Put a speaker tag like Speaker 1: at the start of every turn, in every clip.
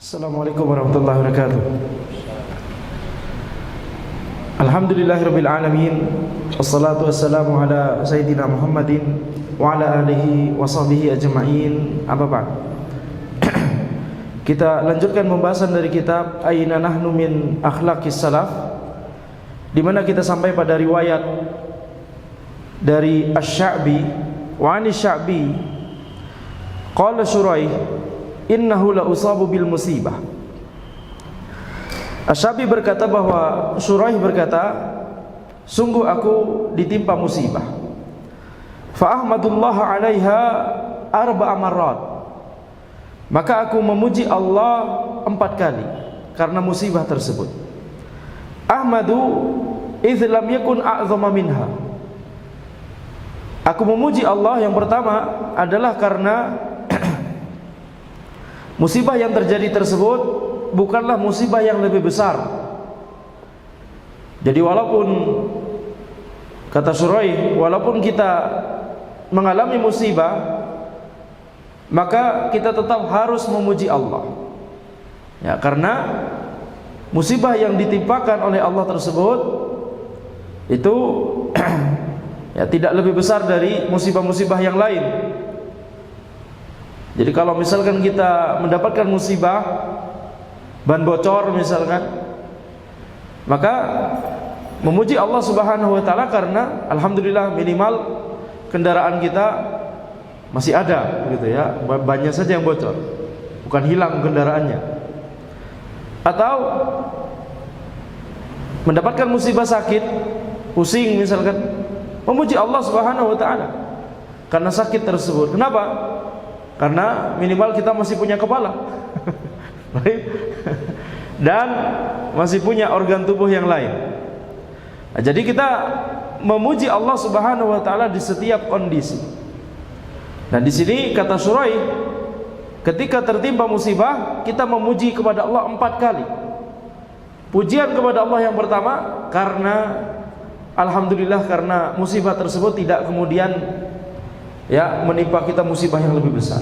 Speaker 1: Assalamualaikum warahmatullahi wabarakatuh. Alhamdulillahirabbil alamin. Wassalatu wassalamu ala sayyidina Muhammadin wa ala alihi wa sahbihi ajma'in. Amma ba'd. Kita lanjutkan pembahasan dari kitab Aina Nahnu min Akhlaqis Salaf, di mana kita sampai pada riwayat dari Asy-Sya'bi wa 'ani Sya'bi qala Syuraih innahu la usabu bil musibah. Asy-Sya'bi berkata bahwa Syuraih berkata, sungguh aku ditimpa musibah. Fa ahmadullah 'alaiha arba'a marrat. Maka aku memuji Allah 4 kali karena musibah tersebut. Ahmadu idz lam yakun a'zama minha. Aku memuji Allah yang pertama adalah karena musibah yang terjadi tersebut bukanlah musibah yang lebih besar. Jadi walaupun, kata Syuraih, walaupun kita mengalami musibah, maka kita tetap harus memuji Allah. Ya, karena musibah yang ditimpakan oleh Allah tersebut itu ya tidak lebih besar dari musibah-musibah yang lain. Jadi kalau misalkan kita mendapatkan musibah ban bocor misalkan, maka memuji Allah Subhanahu wa taala karena alhamdulillah minimal kendaraan kita masih ada gitu ya, bannya saja yang bocor, bukan hilang kendaraannya. Atau mendapatkan musibah sakit, pusing misalkan, memuji Allah Subhanahu wa taala karena sakit tersebut. Kenapa? Karena minimal kita masih punya kepala dan masih punya organ tubuh yang lain. Nah, jadi kita memuji Allah Subhanahu wa taala di setiap kondisi. Nah, di sini kata Syuraih, ketika tertimpa musibah, kita memuji kepada Allah 4 kali. Pujian kepada Allah yang pertama karena alhamdulillah, karena musibah tersebut tidak kemudian ya menimpa kita musibah yang lebih besar.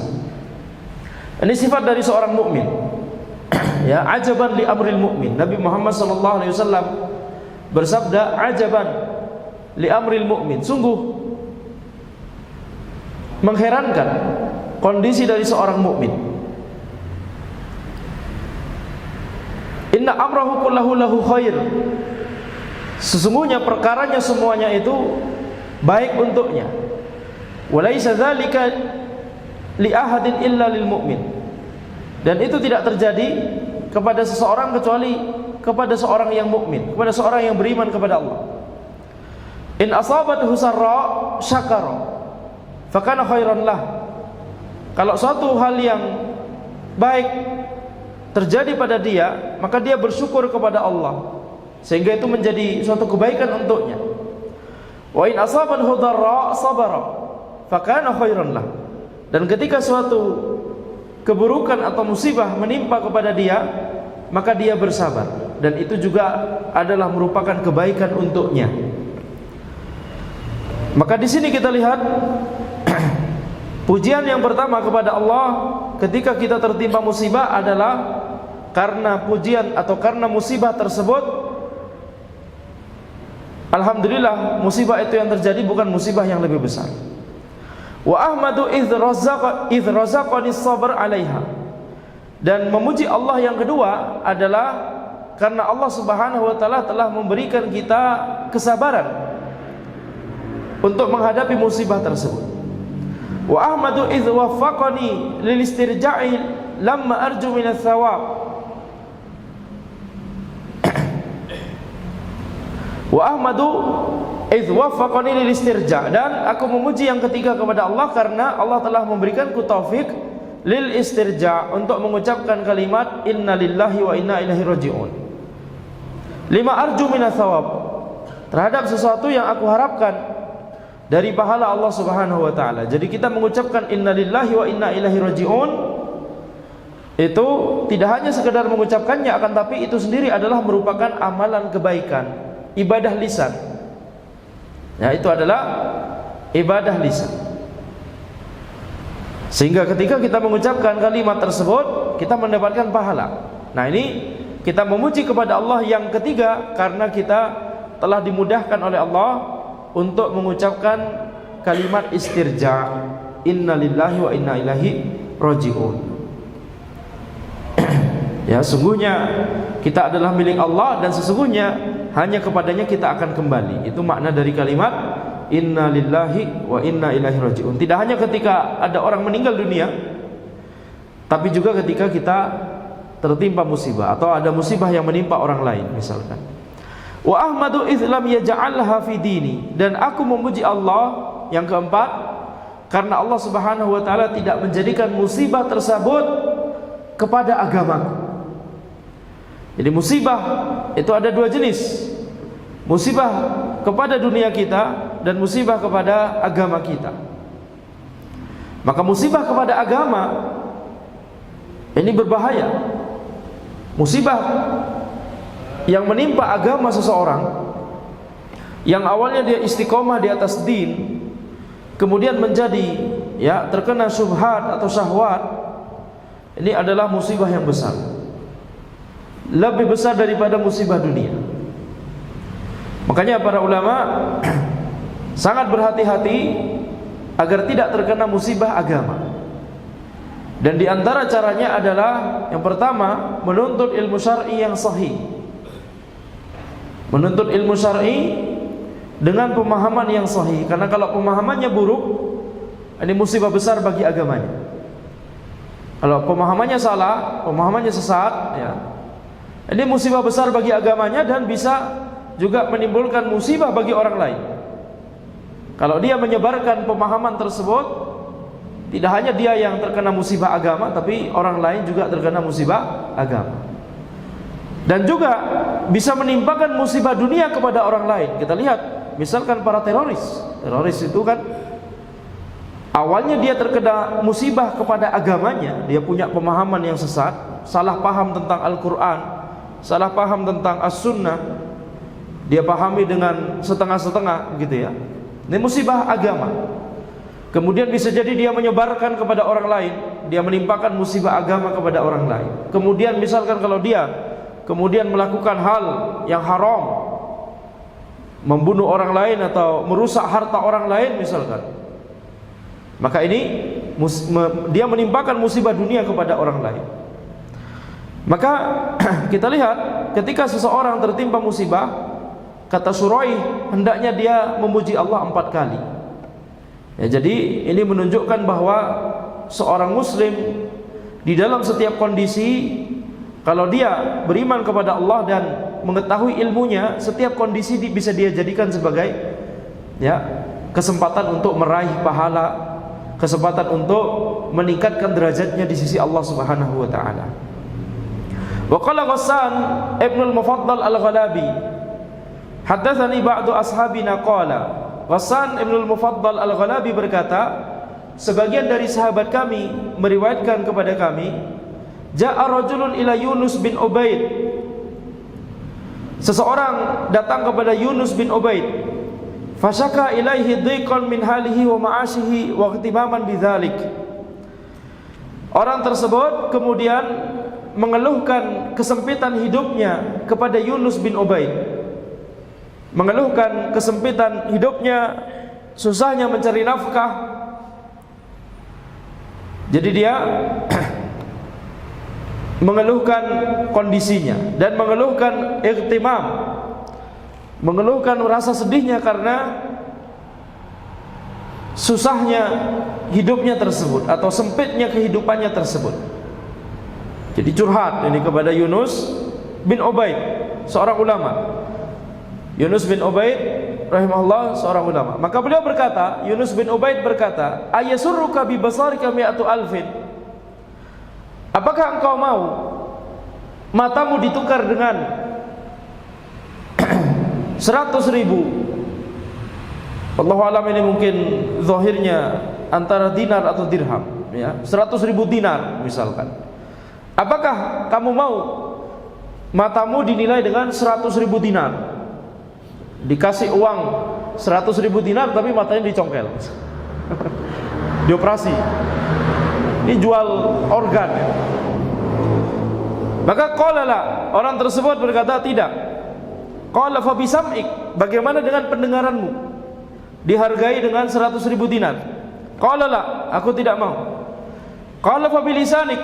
Speaker 1: Ini sifat dari seorang mukmin. Ya, ajaban li amril mukmin. Nabi Muhammad sallallahu alaihi wasallam bersabda, ajaban li amril mukmin. Sungguh mengherankan kondisi dari seorang mukmin. Inna amrahu kullahu lahu khair. Sesungguhnya perkaranya semuanya itu baik untuknya. Walaysa dzalika li ahadin illa lil mu'min. Dan itu tidak terjadi kepada seseorang kecuali kepada seorang yang mukmin, kepada seorang yang beriman kepada Allah. In asabathu sarra syakara fakana khairan lah. Kalau suatu hal yang baik terjadi pada dia, maka dia bersyukur kepada Allah, sehingga itu menjadi suatu kebaikan untuknya. Wa in asabathu dharra sabara fakana khairan lah. Dan ketika suatu keburukan atau musibah menimpa kepada dia, maka dia bersabar, dan itu juga adalah merupakan kebaikan untuknya. Maka di sini kita lihat pujian yang pertama kepada Allah ketika kita tertimpa musibah adalah karena pujian atau karena musibah tersebut, alhamdulillah musibah itu yang terjadi bukan musibah yang lebih besar. Wa ahmadu idz razaqani sabr 'alaiha. Dan memuji Allah yang kedua adalah karena Allah Subhanahu wa taala telah memberikan kita kesabaran untuk menghadapi musibah tersebut. Wa ahmadu idz waffaqani lil istirja'i lamma arju min ats-tsawab. Wa ahmadu idz waffaqani lil istirja'. Dan aku memuji yang ketiga kepada Allah karena Allah telah memberikanku taufik lil istirja', untuk mengucapkan kalimat inna lillahi wa inna ilaihi raji'un. Lima arju min ats-tsawab, terhadap sesuatu yang aku harapkan dari pahala Allah Subhanahu wa taala. Jadi kita mengucapkan innalillahi wa inna ilaihi raji'un itu tidak hanya sekedar mengucapkannya, akan tapi itu sendiri adalah merupakan amalan kebaikan, ibadah lisan. Ya, itu adalah ibadah lisan. Sehingga ketika kita mengucapkan kalimat tersebut, kita mendapatkan pahala. Nah, ini kita memuji kepada Allah yang ketiga karena kita telah dimudahkan oleh Allah untuk mengucapkan kalimat istirja, inna lillahi wa inna ilaihi raji'un. Ya, sungguhnya kita adalah milik Allah dan sesungguhnya hanya kepadanya kita akan kembali. Itu makna dari kalimat inna lillahi wa inna ilaihi raji'un. Tidak hanya ketika ada orang meninggal dunia, tapi juga ketika kita tertimpa musibah atau ada musibah yang menimpa orang lain misalkan. Wa ahmadu izlam yaj'alha fi dini, dan aku memuji Allah yang keempat karena Allah Subhanahu wa taala tidak menjadikan musibah tersebut kepada agama. Jadi musibah itu ada dua jenis. Musibah kepada dunia kita dan musibah kepada agama kita. Maka musibah kepada agama ini berbahaya. Musibah yang menimpa agama seseorang yang awalnya dia istiqomah di atas din, kemudian menjadi terkena syubhat atau syahwat, ini adalah musibah yang besar, lebih besar daripada musibah dunia. Makanya para ulama sangat berhati-hati agar tidak terkena musibah agama. Dan di antara caranya adalah yang pertama, menuntut ilmu syar'i yang sahih. Menuntut ilmu syar'i dengan pemahaman yang sahih. Karena kalau pemahamannya buruk, ini musibah besar bagi agamanya. Kalau pemahamannya salah, pemahamannya sesat, ini musibah besar bagi agamanya dan bisa juga menimbulkan musibah bagi orang lain. Kalau dia menyebarkan pemahaman tersebut, tidak hanya dia yang terkena musibah agama, tapi orang lain juga terkena musibah agama. Dan juga bisa menimpakan musibah dunia kepada orang lain. Kita lihat, misalkan para teroris. Teroris itu kan awalnya dia terkena musibah kepada agamanya, dia punya pemahaman yang sesat, salah paham tentang Al-Quran, salah paham tentang As-Sunnah, dia pahami dengan setengah-setengah gitu ya. Ini musibah agama. Kemudian bisa jadi dia menyebarkan kepada orang lain, dia menimpakan musibah agama kepada orang lain. Kemudian misalkan kalau dia kemudian melakukan hal yang haram, membunuh orang lain atau merusak harta orang lain misalkan, maka ini dia menimpakan musibah dunia kepada orang lain. Maka kita lihat ketika seseorang tertimpa musibah, kata Suraih, hendaknya dia memuji Allah 4 kali. Ya, jadi ini menunjukkan bahwa seorang muslim di dalam setiap kondisi, kalau dia beriman kepada Allah dan mengetahui ilmunya, setiap kondisi bisa dia jadikan sebagai kesempatan untuk meraih pahala, kesempatan untuk meningkatkan derajatnya di sisi Allah Subhanahu wa taala. Wa qala Ghassan Ibnu al-Mufaddal al-Ghalabi, haddatsani ba'du ashabina qala, Ghassan Ibnu al-Mufaddal al-Ghalabi berkata, sebagian dari sahabat kami meriwayatkan kepada kami, ja'a rajulun ila Yunus bin Ubaid, seseorang datang kepada Yunus bin Ubaid, fasyaka ilaihi dhiqan min halihi wa ma'ashihi wa ihtimaman bidzalik. Orang tersebut kemudian mengeluhkan kesempitan hidupnya kepada Yunus bin Ubaid, mengeluhkan kesempitan hidupnya, susahnya mencari nafkah. Jadi dia mengeluhkan kondisinya dan mengeluhkan ihtimam, mengeluhkan rasa sedihnya karena susahnya hidupnya tersebut atau sempitnya kehidupannya tersebut. Jadi curhat ini kepada Yunus bin Ubaid, seorang ulama. Yunus bin Ubaid rahimahullah seorang ulama. Maka beliau berkata, Yunus bin Ubaid berkata, ayasurruka bi basarika mi'atu alfin, apakah engkau mau matamu ditukar dengan 100.000? Wallahu alam, ini mungkin zahirnya antara dinar atau dirham, 100.000 dinar misalkan. Apakah kamu mau matamu dinilai dengan 100.000 dinar? Dikasih uang 100.000 dinar tapi matanya dicongkel, dioperasi. Ini jual organ. Maka qala la, orang tersebut berkata tidak. Qala fa bi sam'ik, bagaimana dengan pendengaranmu? Dihargai dengan 100.000 dinar. Qala la, aku tidak mau. Qala fa bi lisanik,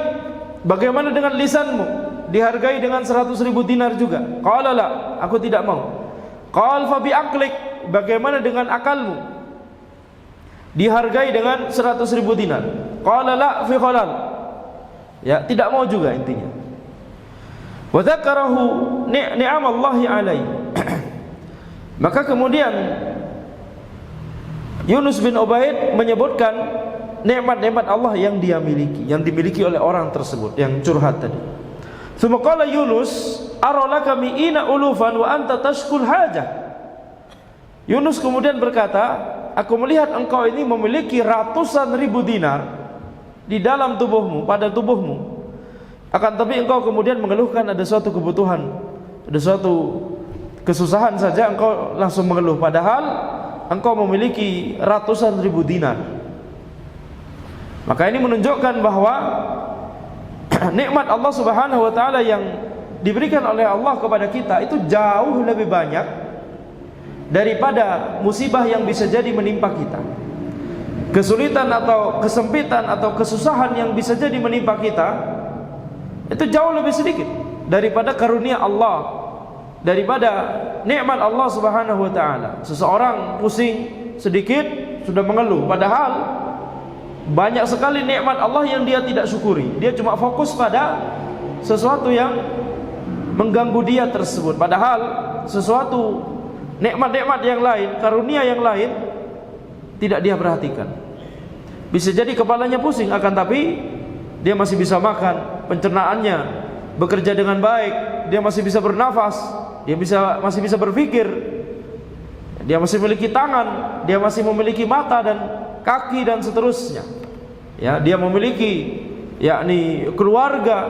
Speaker 1: bagaimana dengan lisanmu? Dihargai dengan 100.000 dinar juga. Qala la, aku tidak mau. Qala fa bi aqlik, bagaimana dengan akalmu? Dihargai dengan 100.000 dinar. Qala la fi khalal, ya tidak mau juga intinya. Wa dzakarahu ni'amallahi alaihi. Maka kemudian Yunus bin Ubaid menyebutkan nikmat-nikmat Allah yang dia miliki, yang dimiliki oleh orang tersebut yang curhat tadi. Tsumma qala Yunus, aralaka mi'ina ulufan wa anta tashkul hajah. Yunus kemudian berkata, aku melihat engkau ini memiliki ratusan ribu dinar di dalam tubuhmu, pada tubuhmu. Akan tapi engkau kemudian mengeluhkan ada suatu kebutuhan, ada suatu kesusahan saja engkau langsung mengeluh, padahal engkau memiliki ratusan ribu dinar. Maka ini menunjukkan bahwa nikmat Allah Subhanahu wa taala yang diberikan oleh Allah kepada kita itu jauh lebih banyak daripada musibah yang bisa jadi menimpa kita. Kesulitan atau kesempitan atau kesusahan yang bisa jadi menimpa kita itu jauh lebih sedikit daripada karunia Allah, daripada nikmat Allah Subhanahu wa taala. Seseorang pusing sedikit sudah mengeluh, padahal banyak sekali nikmat Allah yang dia tidak syukuri. Dia cuma fokus pada sesuatu yang mengganggu dia tersebut, padahal sesuatu nikmat-nikmat yang lain, karunia yang lain tidak dia perhatikan. Bisa jadi kepalanya pusing, akan tapi dia masih bisa makan, pencernaannya bekerja dengan baik, dia masih bisa bernafas, dia masih bisa berpikir, dia masih memiliki tangan, dia masih memiliki mata dan kaki dan seterusnya. Ya, dia memiliki yakni keluarga,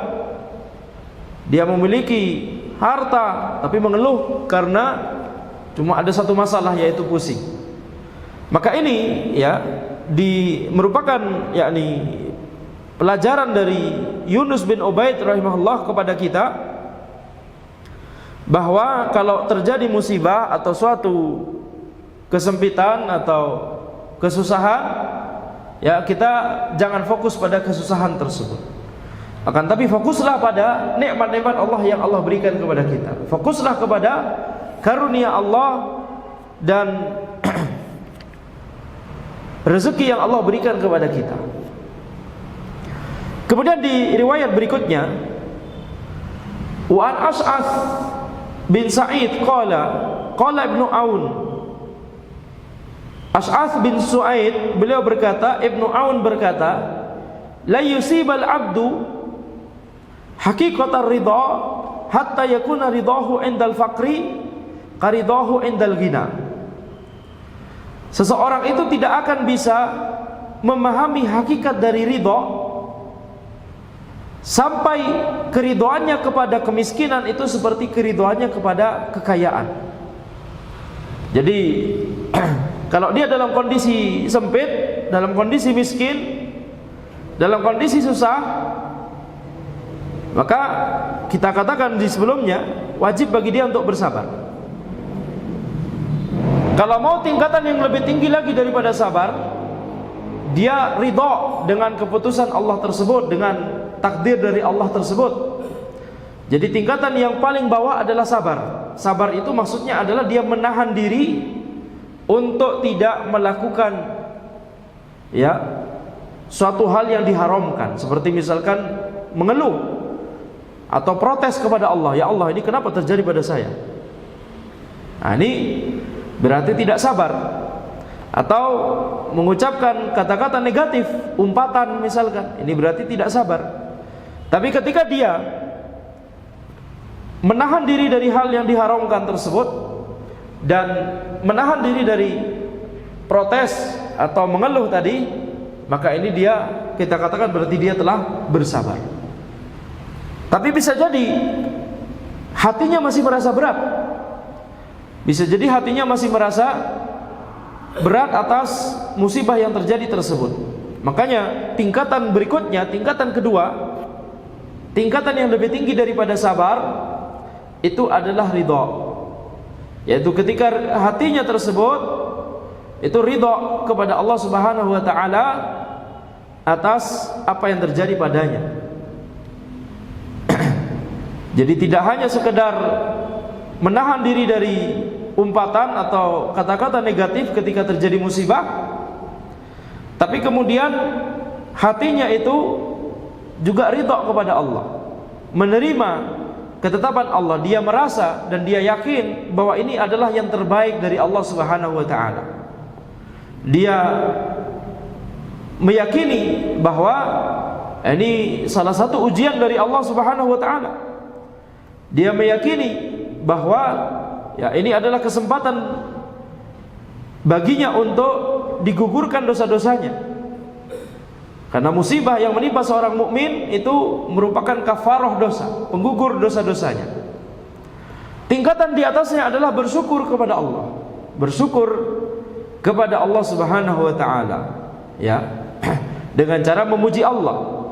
Speaker 1: dia memiliki harta, tapi mengeluh karena cuma ada satu masalah, yaitu pusing. Maka ini ya merupakan yakni pelajaran dari Yunus bin Ubaid rahimahullah kepada kita, bahwa kalau terjadi musibah atau suatu kesempitan atau kesusahan, ya kita jangan fokus pada kesusahan tersebut, akan tapi fokuslah pada nikmat-nikmat Allah yang Allah berikan kepada kita. Fokuslah kepada karunia Allah dan rezeki yang Allah berikan kepada kita. Kemudian di riwayat berikutnya, wa an Ash'ath bin Sa'id qala Ibnu Aun, Ash'ath bin Su'aid beliau berkata, Ibnu Aun berkata, la yusibal abdu haqiqatar ridha hatta yakuna ridahu indal faqri qaridahu indal ghina. Seseorang itu tidak akan bisa memahami hakikat dari ridha sampai keridoannya kepada kemiskinan itu seperti keridoannya kepada kekayaan. Jadi kalau dia dalam kondisi sempit, dalam kondisi miskin, dalam kondisi susah, maka kita katakan di sebelumnya, wajib bagi dia untuk bersabar. Kalau mau tingkatan yang lebih tinggi lagi daripada sabar, dia ridha dengan keputusan Allah tersebut, dengan takdir dari Allah tersebut. Jadi tingkatan yang paling bawah adalah sabar. Sabar itu maksudnya adalah dia menahan diri untuk tidak melakukan ya suatu hal yang diharamkan, seperti misalkan mengeluh atau protes kepada Allah, ya Allah ini kenapa terjadi pada saya. Nah, ini berarti tidak sabar. Atau mengucapkan kata-kata negatif, umpatan misalkan, ini berarti tidak sabar. Tapi ketika dia menahan diri dari hal yang diharamkan tersebut dan menahan diri dari protes atau mengeluh tadi, maka ini dia, kita katakan berarti dia telah bersabar. Tapi bisa jadi hatinya masih merasa berat. Bisa jadi hatinya masih merasa berat atas musibah yang terjadi tersebut. Makanya tingkatan berikutnya, tingkatan kedua, tingkatan yang lebih tinggi daripada sabar itu adalah ridha, yaitu ketika hatinya tersebut itu ridha kepada Allah Subhanahu wa taala atas apa yang terjadi padanya. Jadi tidak hanya sekedar menahan diri dari umpatan atau kata-kata negatif ketika terjadi musibah, tapi kemudian hatinya itu juga ridha kepada Allah, menerima ketetapan Allah. Dia merasa dan dia yakin bahwa ini adalah yang terbaik dari Allah Subhanahu wa taala. Dia meyakini bahwa ini salah satu ujian dari Allah Subhanahu wa taala. Dia meyakini bahwa ya ini adalah kesempatan baginya untuk digugurkan dosa-dosanya. Karena musibah yang menimpa seorang mukmin itu merupakan kafarah dosa, penggugur dosa-dosanya. Tingkatan di atasnya adalah bersyukur kepada Allah. Bersyukur kepada Allah Subhanahu wa taala, ya. Dengan cara memuji Allah.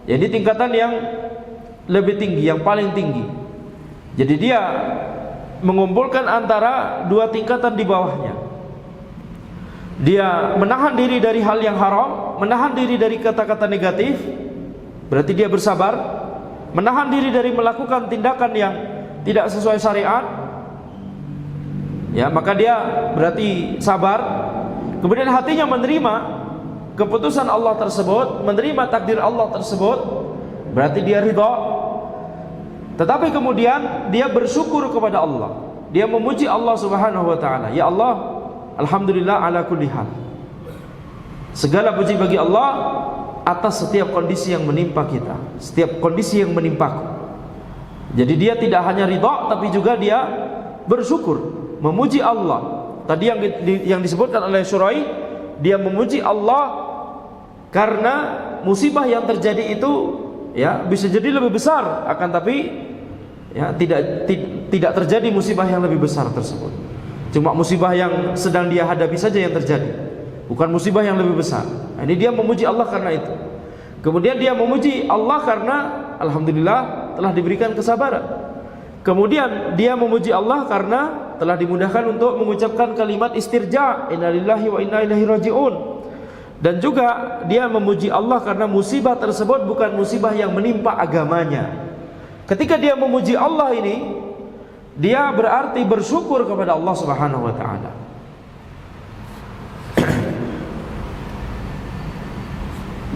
Speaker 1: Jadi tingkatan yang lebih tinggi, yang paling tinggi. Jadi dia mengumpulkan antara dua tingkatan di bawahnya. Dia menahan diri dari hal yang haram, menahan diri dari kata-kata negatif, berarti dia bersabar. Menahan diri dari melakukan tindakan yang tidak sesuai syariat, ya, maka dia berarti sabar. Kemudian hatinya menerima keputusan Allah tersebut, menerima takdir Allah tersebut, berarti dia ridha. Tetapi kemudian dia bersyukur kepada Allah. Dia memuji Allah Subhanahu wa taala. Ya Allah, alhamdulillah ala kulli hal. Segala puji bagi Allah atas setiap kondisi yang menimpa kita, setiap kondisi yang menimpaku. Jadi dia tidak hanya ridha, tapi juga dia bersyukur, memuji Allah. Tadi yang disebutkan oleh Syurai, dia memuji Allah karena musibah yang terjadi itu ya bisa jadi lebih besar, akan tapi ya tidak terjadi musibah yang lebih besar tersebut. Cuma musibah yang sedang dia hadapi saja yang terjadi, bukan musibah yang lebih besar. Nah, ini dia memuji Allah karena itu. Kemudian dia memuji Allah karena alhamdulillah telah diberikan kesabaran. Kemudian dia memuji Allah karena telah dimudahkan untuk mengucapkan kalimat istirja, innalillahi wa inna ilaihi rajiun. Dan juga dia memuji Allah karena musibah tersebut bukan musibah yang menimpa agamanya. Ketika dia memuji Allah ini, dia berarti bersyukur kepada Allah Subhanahu wa taala.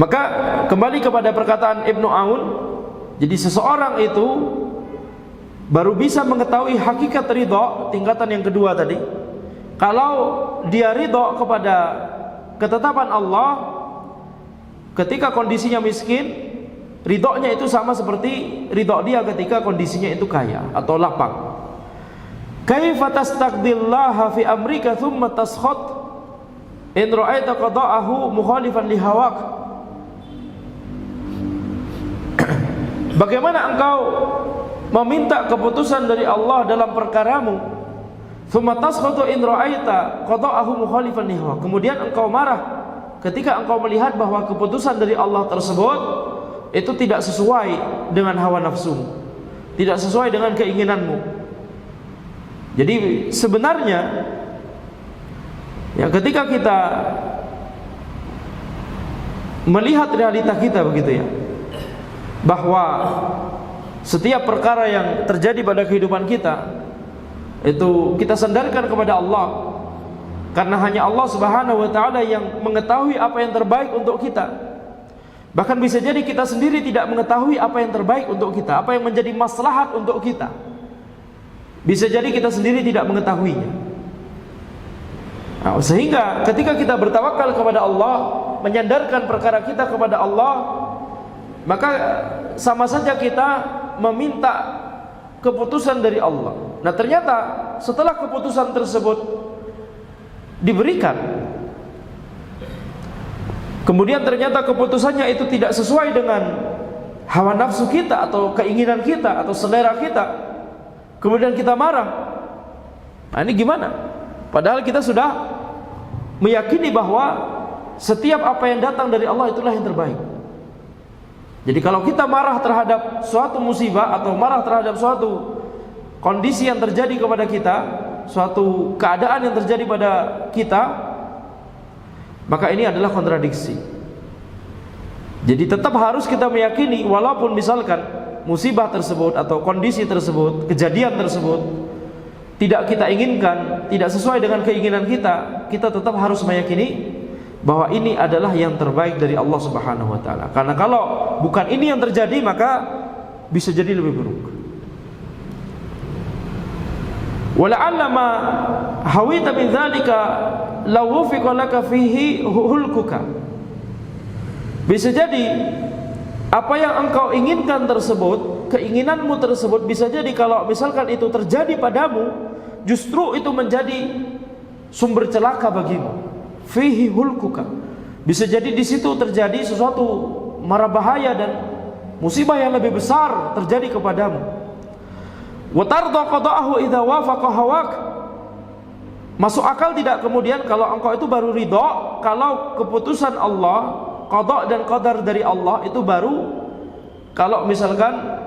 Speaker 1: Maka kembali kepada perkataan Ibnu Aun, jadi seseorang itu baru bisa mengetahui hakikat ridha, tingkatan yang kedua tadi, kalau dia ridha kepada ketetapan Allah ketika kondisinya miskin. Ridhonya itu sama seperti ridho dia ketika kondisinya itu kaya atau lapang. Kaifa tastaqdillaha fi amrika thumma taskhut in ra'aita qada'ahu mukhalifan li hawak. Bagaimana engkau meminta keputusan dari Allah dalam perkaramu, thumma taskhutu in ra'aita qada'ahu mukhalifan li hawak. Kemudian engkau marah ketika engkau melihat bahwa keputusan dari Allah tersebut itu tidak sesuai dengan hawa nafsumu, tidak sesuai dengan keinginanmu. Jadi sebenarnya ya ketika kita melihat realita kita begitu ya, bahwa setiap perkara yang terjadi pada kehidupan kita itu kita sandarkan kepada Allah, karena hanya Allah Subhanahu wa taala yang mengetahui apa yang terbaik untuk kita. Bahkan bisa jadi kita sendiri tidak mengetahui apa yang terbaik untuk kita, apa yang menjadi maslahat untuk kita. Bisa jadi kita sendiri tidak mengetahuinya. Nah, sehingga ketika kita bertawakal kepada Allah, menyandarkan perkara kita kepada Allah, maka sama saja kita meminta keputusan dari Allah. Nah, ternyata setelah keputusan tersebut diberikan, kemudian ternyata keputusannya itu tidak sesuai dengan hawa nafsu kita atau keinginan kita atau selera kita, kemudian kita marah. Nah, ini gimana? Padahal kita sudah meyakini bahwa setiap apa yang datang dari Allah itulah yang terbaik. Jadi kalau kita marah terhadap suatu musibah atau marah terhadap suatu kondisi yang terjadi kepada kita, suatu keadaan yang terjadi pada kita, maka ini adalah kontradiksi. Jadi tetap harus kita meyakini, walaupun misalkan musibah tersebut atau kondisi tersebut, kejadian tersebut tidak kita inginkan, tidak sesuai dengan keinginan kita, kita tetap harus meyakini bahwa ini adalah yang terbaik dari Allah Subhanahu wa taala. Karena kalau bukan ini yang terjadi, maka bisa jadi lebih buruk. Wala'alla ma hawita min dzalika law wufiqa laka fihi hulkuka. Bisa jadi apa yang engkau inginkan tersebut, keinginanmu tersebut, bisa jadi kalau misalkan itu terjadi padamu, justru itu menjadi sumber celaka bagimu. Fihi hulkuka. Bisa jadi di situ terjadi sesuatu mara bahaya dan musibah yang lebih besar terjadi kepadamu. Wa tarda qada'ahu idza wafaqa hawak. Masuk akal tidak kemudian kalau engkau itu baru ridha kalau keputusan Allah, qada dan qadar dari Allah itu baru kalau misalkan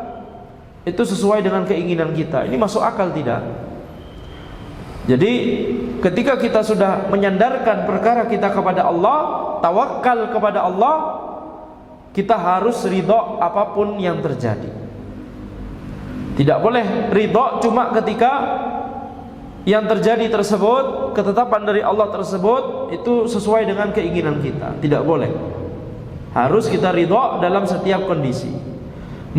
Speaker 1: itu sesuai dengan keinginan kita. Ini masuk akal tidak? Jadi ketika kita sudah menyandarkan perkara kita kepada Allah, tawakal kepada Allah, kita harus ridha apapun yang terjadi. Tidak boleh ridha cuma ketika yang terjadi tersebut, ketetapan dari Allah tersebut itu sesuai dengan keinginan kita. Tidak boleh. Harus kita ridha dalam setiap kondisi.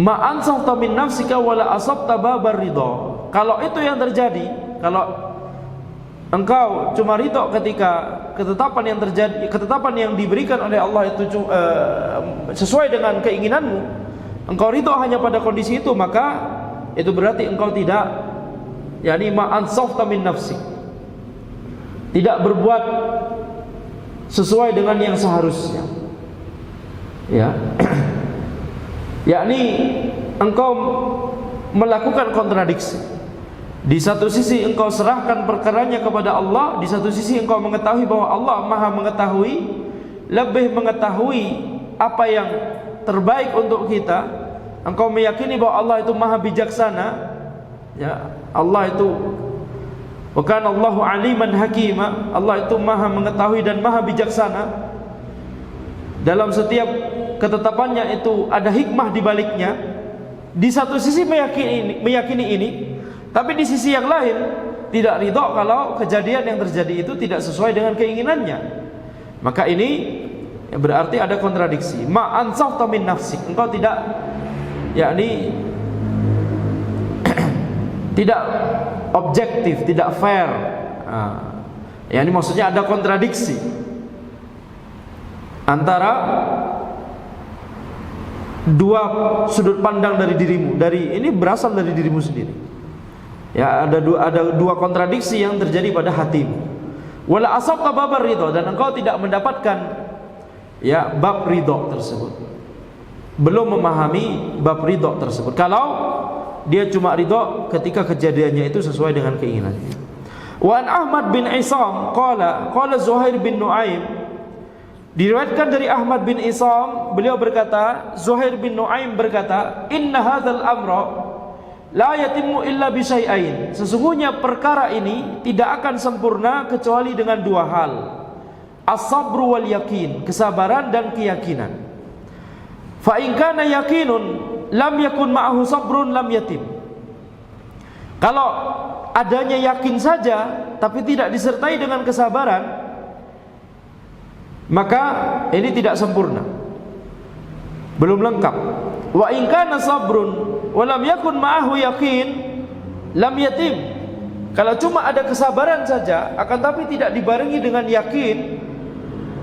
Speaker 1: Ma ansafta min nafsika wala asabta babar ridha. Kalau itu yang terjadi, kalau engkau cuma ridha ketika ketetapan yang terjadi, ketetapan yang diberikan oleh Allah itu sesuai dengan keinginanmu, engkau ridha hanya pada kondisi itu, maka itu berarti engkau tidak, yakni ma ansafta min nafsi, tidak berbuat sesuai dengan yang seharusnya, ya. Yakni engkau melakukan kontradiksi. Di satu sisi engkau serahkan perkaranya kepada Allah, di satu sisi engkau mengetahui bahwa Allah Maha mengetahui, lebih mengetahui apa yang terbaik untuk kita. Engkau meyakini bahwa Allah itu Maha bijaksana, ya. Allah itu wa kana Allahu aliman hakima. Allah itu Maha mengetahui dan Maha bijaksana. Dalam setiap ketetapannya itu ada hikmah di baliknya. Di satu sisi meyakini ini, tapi di sisi yang lain tidak ridha kalau kejadian yang terjadi itu tidak sesuai dengan keinginannya. Maka ini berarti ada kontradiksi. Ma ansafta min nafsik. Engkau tidak, yakni tidak objektif, tidak fair. Yakni maksudnya ada kontradiksi antara dua sudut pandang dari dirimu. Dari ini berasal dari dirimu sendiri. Ya, ada dua kontradiksi yang terjadi pada hatimu. Wala asabta babar ridha, dan engkau tidak mendapatkan ya bab ridha tersebut. Belum memahami bab ridha tersebut. Kalau dia cuma ridha ketika kejadiannya itu sesuai dengan keinginannya. Wa an Ahmad bin Isam qala Zuhair bin Nuaim, diriwayatkan dari Ahmad bin Isam, beliau berkata, Zuhair bin Nuaim berkata, inna hadzal amra la yatimmu illa bi syai'ain. Sesungguhnya perkara ini tidak akan sempurna kecuali dengan dua hal. As-sabru wal yakin, kesabaran dan keyakinan. Fa in kana yakinun lam yakun ma'ahu sabrun lam yatim. Kalau adanya yakin saja tapi tidak disertai dengan kesabaran, maka ini tidak sempurna, belum lengkap. Wa in kana sabrun wa lam yakun ma'ahu yakin lam yatim. Kalau cuma ada kesabaran saja akan tapi tidak dibarengi dengan yakin,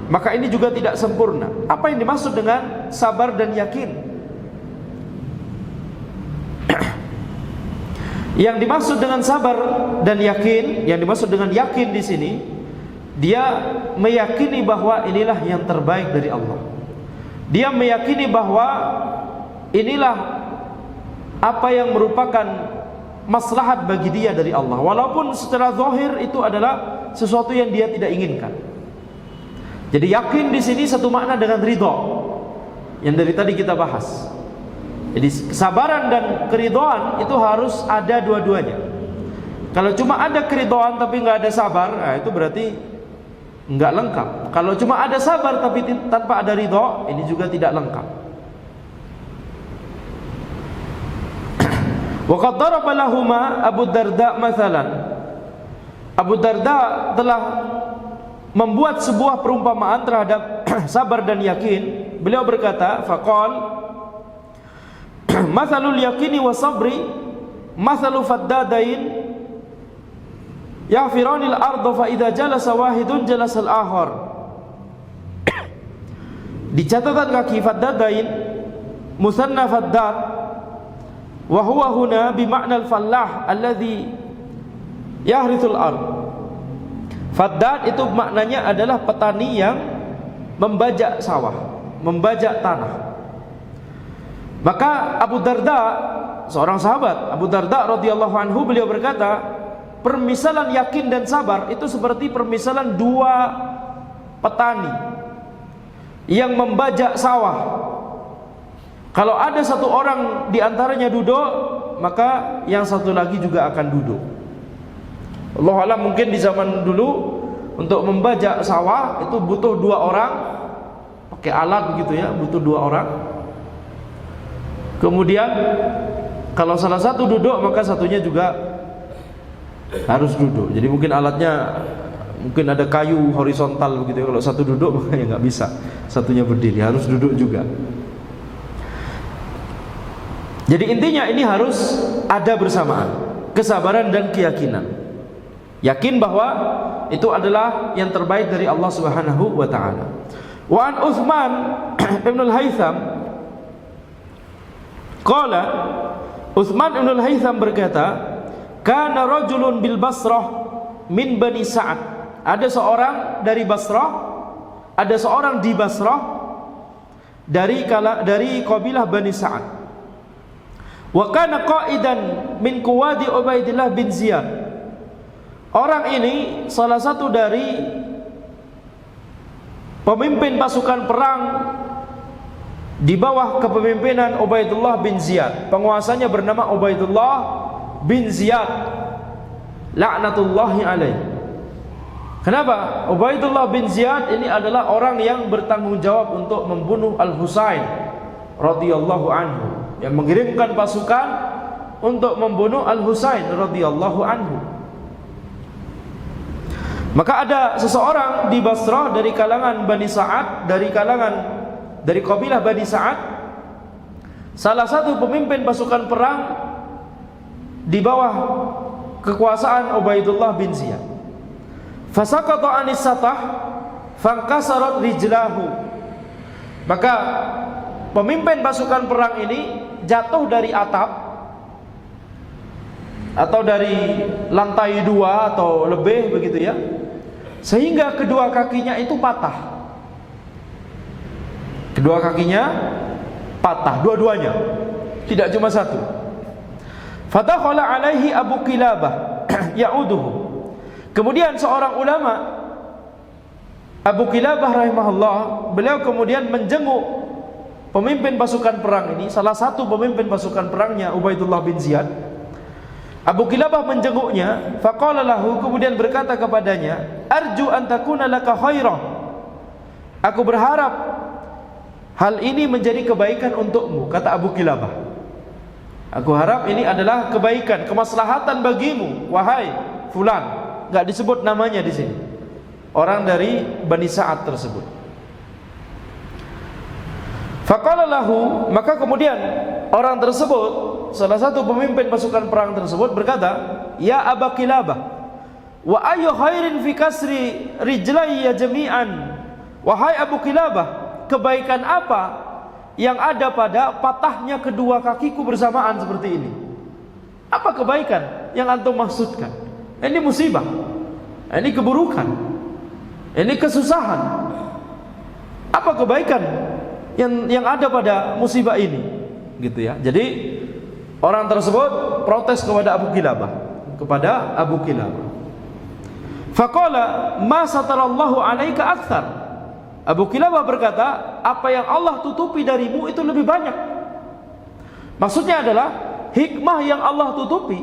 Speaker 1: maka ini juga tidak sempurna. Apa yang dimaksud dengan sabar dan yakin? Yang dimaksud dengan sabar dan yakin, yang dimaksud dengan yakin di sini, dia meyakini bahwa inilah yang terbaik dari Allah. Dia meyakini bahwa inilah apa yang merupakan maslahat bagi dia dari Allah, walaupun secara zahir itu adalah sesuatu yang dia tidak inginkan. Jadi yakin di sini satu makna dengan ridha. yang dari tadi kita bahas. Jadi kesabaran dan keridhaan itu harus ada dua-duanya. Kalau cuma ada keridhaan tapi nggak ada sabar, nah itu berarti nggak lengkap. Kalau cuma ada sabar tapi tanpa ada ridha, ini juga tidak lengkap. Wa qad daraba lahuma Abu Darda mathalan. Abu Darda telah membuat sebuah perumpamaan terhadap sabar dan yakin. Beliau berkata, faqal mathalul yakini wa sabri mathalu faddadain yafiranil arda fa idza jalasa wahidun jalasa al-akhar. Di catatan kaki faddadain musanna faddad wa huwa huna bi ma'na al-fallah alladhi yahrithul ard. Faddad itu maknanya adalah petani yang membajak sawah, membajak tanah. Maka Abu Darda, seorang sahabat, Abu Darda radhiyallahu anhu, beliau berkata, permisalan yakin dan sabar itu seperti permisalan dua petani yang membajak sawah. Kalau ada satu orang di antaranya duduk, maka yang satu lagi juga akan duduk. Allah alam, mungkin di zaman dulu untuk membajak sawah itu butuh dua orang, pakai alat begitu ya, butuh dua orang. Kemudian kalau salah satu duduk, maka satunya juga harus duduk. Jadi mungkin alatnya, mungkin ada kayu horizontal begitu ya. Kalau satu duduk maka ya nggak bisa, satunya berdiri, harus duduk juga. Jadi intinya ini harus ada bersamaan, kesabaran dan keyakinan. Yakin bahwa itu adalah yang terbaik dari Allah Subhanahu wa taala. Wa an Utsman Ibn al-Haytham qala, Utsman Ibn al-Haytham berkata, kana rajulun bil Basrah min Bani Sa'ad. Ada seorang dari Basrah, ada seorang di Basrah dari kabilah Bani Sa'ad. Wa kana qa'idan min quwadi Ubaidillah bin Ziyad. Orang ini salah satu dari pemimpin pasukan perang di bawah kepemimpinan Ubaidullah bin Ziyad. Penguasanya bernama Ubaidullah bin Ziyad laknatullahi alaih. Kenapa? Ubaidullah bin Ziyad ini adalah orang yang bertanggung jawab untuk membunuh Al-Husain radhiyallahu anhu, yang mengirimkan pasukan untuk membunuh Al-Husain radhiyallahu anhu. Maka ada seseorang di Basrah dari kalangan Bani Sa'ad, dari kabilah Bani Sa'ad, salah satu pemimpin pasukan perang di bawah kekuasaan Ubaidullah bin Ziyad. Fasaqata anis satah fankasarat rijlahu. Maka pemimpin pasukan perang ini jatuh dari atap atau dari lantai 2 atau lebih begitu ya, sehingga kedua kakinya itu patah. Kedua kakinya patah, dua-duanya, tidak cuma satu. Fadakhala alaihi Abu Kilabah ya'uduhu. Kemudian seorang ulama, Abu Kilabah rahimahullah, beliau kemudian menjenguk pemimpin pasukan perang ini, salah satu pemimpin pasukan perangnya Ubaidullah bin Ziyad. Abu Kilabah menjenguknya, faqala lahu, kemudian berkata kepadanya, arju an takuna laka khairah. Aku berharap hal ini menjadi kebaikan untukmu, kata Abu Kilabah. Aku harap ini adalah kebaikan, kemaslahatan bagimu, wahai fulan. Enggak disebut namanya di sini. Orang dari Bani Sa'ad tersebut. Faqala lahu, maka kemudian orang tersebut, salah satu pemimpin pasukan perang tersebut berkata, ya Abu Kilabah, wa ayyu khairin fi kasri rijlayya jami'an. Wahai Abu Kilabah, kebaikan apa yang ada pada patahnya kedua kakiku bersamaan seperti ini? Apa kebaikan yang antum maksudkan? Ini musibah, ini keburukan, ini kesusahan. Apa kebaikan yang ada pada musibah ini? Gitu ya. Jadi orang tersebut protes kepada Abu Kilabah. Faqala ma satarallahu alaika akthar. Abu Kilabah berkata, apa yang Allah tutupi darimu itu lebih banyak. Maksudnya adalah hikmah yang Allah tutupi,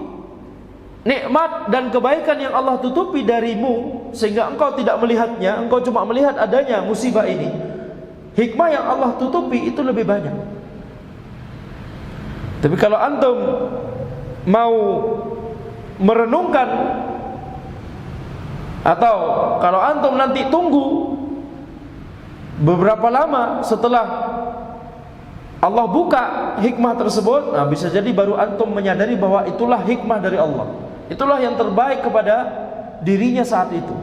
Speaker 1: nikmat dan kebaikan yang Allah tutupi darimu, sehingga engkau tidak melihatnya, engkau cuma melihat adanya musibah ini. Hikmah yang Allah tutupi itu lebih banyak. Tapi kalau antum mau merenungkan, atau kalau antum nanti tunggu beberapa lama setelah Allah buka hikmah tersebut, nah bisa jadi baru antum menyadari bahwa itulah hikmah dari Allah, itulah yang terbaik kepada dirinya saat itu.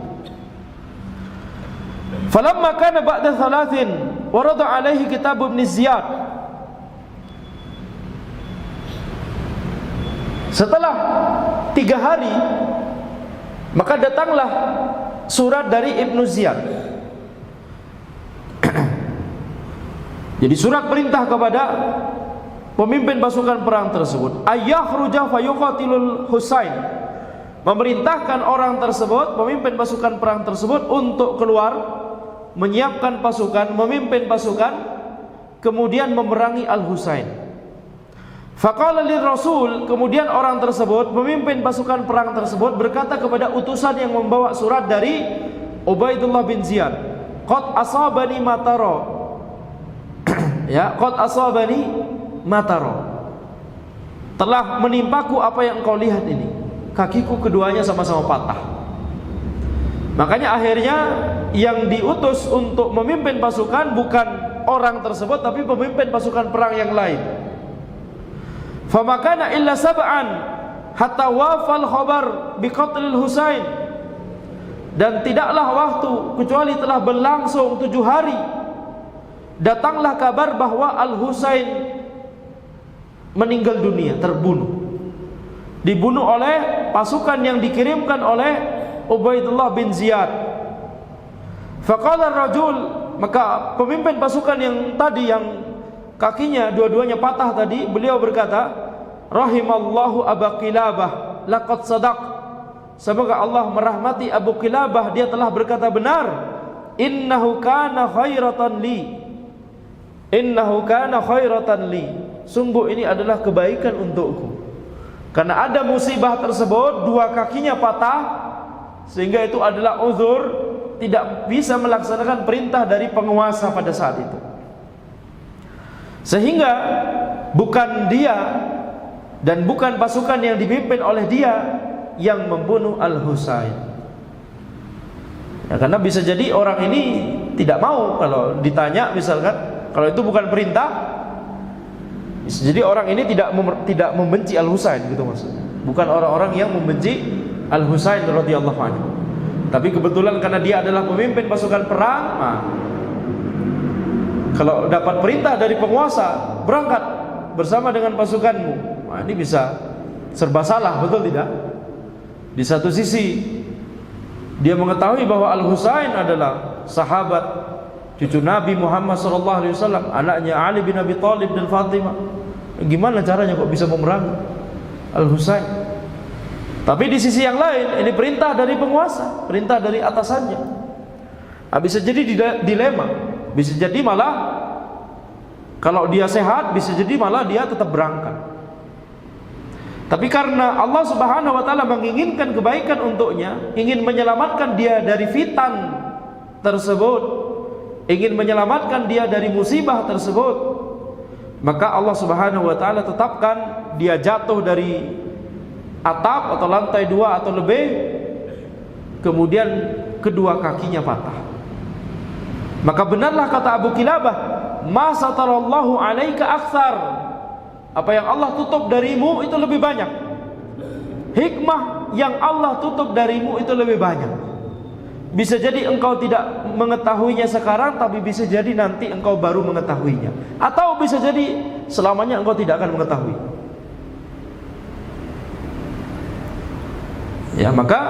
Speaker 1: Falamma kana ba'da thalathin warada alaihi kitab Ibn Ziyad. Setelah 3 hari, maka datanglah surat dari Ibnu Ziyad. Jadi surat perintah kepada pemimpin pasukan perang tersebut, ayakhruja fayuqatilul Husain, memerintahkan orang tersebut, pemimpin pasukan perang tersebut untuk keluar, menyiapkan pasukan, memimpin pasukan, kemudian memerangi Al-Husain. Faqala lirrasul, kemudian orang tersebut, pemimpin pasukan perang tersebut berkata kepada utusan yang membawa surat dari Ubaidullah bin Ziyad, qad asabani mataro. Ya, qad asabani mataro. Telah menimpaku apa yang engkau lihat ini. Kakiku keduanya sama-sama patah. Makanya akhirnya yang diutus untuk memimpin pasukan bukan orang tersebut, tapi pemimpin pasukan perang yang lain. Famakana illa sab'an hatta wafal khabar biqatlil Husain, dan tidaklah waktu kecuali telah berlangsung 7 hari, datanglah kabar bahwa Al-Husain meninggal dunia, terbunuh, dibunuh oleh pasukan yang dikirimkan oleh Ubaidullah bin Ziyad. Faqala rajul, maka pemimpin pasukan yang tadi, yang kakinya dua-duanya patah tadi, beliau berkata, rahimallahu Abu Kilabah laqad sadaq, semoga Allah merahmati Abu Kilabah, dia telah berkata benar. Innahu kana khairatan li, innahu kana khairatan li, sungguh ini adalah kebaikan untukku. Karena ada musibah tersebut, 2 kakinya patah, sehingga itu adalah uzur, tidak bisa melaksanakan perintah dari penguasa pada saat itu. Sehingga bukan dia dan bukan pasukan yang dipimpin oleh dia yang membunuh Al-Husain. Ya, karena bisa jadi orang ini tidak mau kalau ditanya, misalkan kalau itu bukan perintah, bisa jadi orang ini tidak membenci Al-Husain, gitu maksudnya. Bukan orang-orang yang membenci Al-Husain radhiyallahu anhu. Tapi kebetulan karena dia adalah pemimpin pasukan perang, nah, kalau dapat perintah dari penguasa, berangkat bersama dengan pasukanmu, nah, ini bisa serba salah, betul tidak? Di satu sisi dia mengetahui bahwa Al-Husain adalah sahabat, cucu Nabi Muhammad SAW, anaknya Ali bin Abi Thalib dan Fatimah. Gimana caranya kok bisa memerangi Al-Husain? Tapi di sisi yang lain, ini perintah dari penguasa, perintah dari atasannya. Nah, bisa jadi dilema. Bisa jadi malah kalau dia sehat, bisa jadi malah dia tetap berangkat. Tapi karena Allah Subhanahu wa taala menginginkan kebaikan untuknya, ingin menyelamatkan dia dari fitan tersebut, ingin menyelamatkan dia dari musibah tersebut, maka Allah Subhanahu wa taala tetapkan dia jatuh dari atap atau lantai 2 atau lebih, kemudian kedua kakinya patah. Maka benarlah kata Abu Kilabah, ma satarallahu alaika aktsar, apa yang Allah tutup darimu itu lebih banyak. Hikmah yang Allah tutup darimu itu lebih banyak. Bisa jadi engkau tidak mengetahuinya sekarang, tapi bisa jadi nanti engkau baru mengetahuinya, atau bisa jadi selamanya engkau tidak akan mengetahui. Ya, maka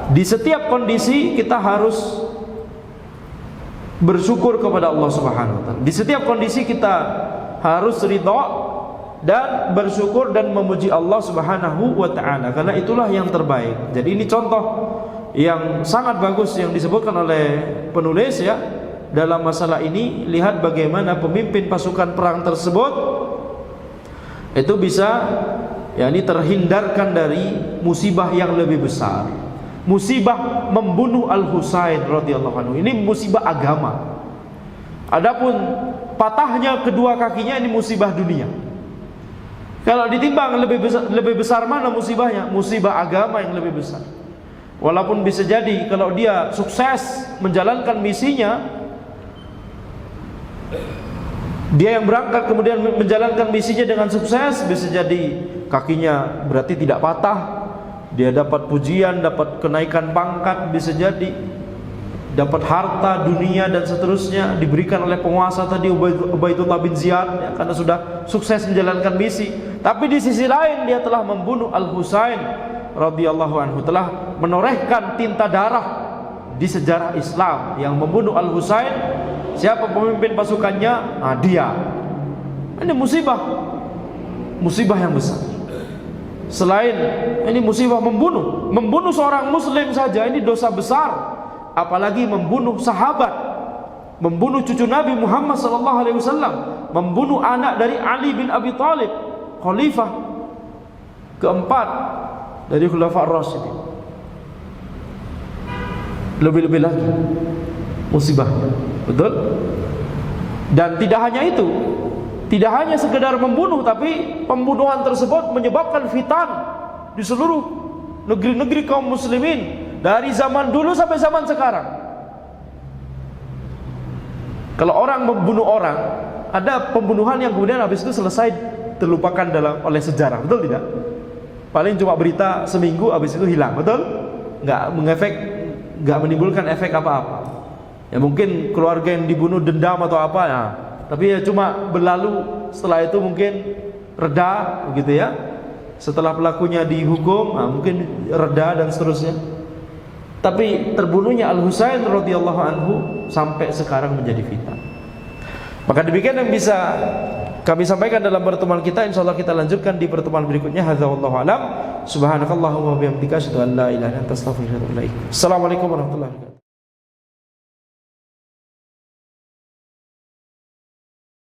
Speaker 1: di setiap kondisi kita harus bersyukur kepada Allah Subhanahu wa taala. Di setiap kondisi kita harus ridha dan bersyukur dan memuji Allah Subhanahu wa taala, karena itulah yang terbaik. Jadi ini contoh yang sangat bagus yang disebutkan oleh penulis, ya, dalam masalah ini, lihat bagaimana pemimpin pasukan perang tersebut itu bisa yakni terhindarkan dari musibah yang lebih besar. Musibah membunuh Al-Husain radhiyallahu anhu ini musibah agama. Adapun patahnya kedua kakinya ini musibah dunia. Kalau ditimbang lebih besar mana musibahnya? Musibah agama yang lebih besar. Walaupun bisa jadi kalau dia sukses menjalankan misinya, dia yang berangkat kemudian menjalankan misinya dengan sukses, bisa jadi kakinya berarti tidak patah, dia dapat pujian, dapat kenaikan pangkat, bisa jadi dapat harta dunia dan seterusnya, diberikan oleh penguasa tadi Ubaidullah bin Ziyad ya, karena sudah sukses menjalankan misi. Tapi di sisi lain dia telah membunuh Al-Husain radhiyallahu anhu, telah menorehkan tinta darah di sejarah Islam. Yang membunuh Al-Husain, siapa pemimpin pasukannya? Nah, dia. Ini musibah yang besar. Selain ini musibah membunuh seorang muslim saja ini dosa besar, apalagi membunuh sahabat, membunuh cucu Nabi Muhammad SAW, membunuh anak dari Ali bin Abi Thalib, khalifah keempat dari Khulafa' Ar-Rasyidin. Lebih-lebih lagi musibahnya, betul? Dan tidak hanya itu, tidak hanya sekedar membunuh, tapi pembunuhan tersebut menyebabkan fitan di seluruh negeri-negeri kaum muslimin dari zaman dulu sampai zaman sekarang. Kalau orang membunuh orang, ada pembunuhan yang kemudian habis itu selesai terlupakan oleh sejarah, betul tidak? Paling cuma berita seminggu habis itu hilang, betul? Nggak menimbulkan efek apa-apa. Ya mungkin keluarga yang dibunuh dendam atau apa ya, tapi ya cuma berlalu, setelah itu mungkin reda begitu ya. Setelah pelakunya dihukum, mungkin reda dan seterusnya. Tapi terbunuhnya Al-Husain radhiyallahu anhu sampai sekarang menjadi fitnah. Maka demikian yang bisa kami sampaikan dalam pertemuan kita. Insyaallah kita lanjutkan di pertemuan berikutnya. Hadza wallahu alam. Subhanakallahumma wa bihamdika asyhadu an la ilaha illa anta astaghfiruka wa atubu ilaik. Assalamualaikum warahmatullahi wabarakatuh.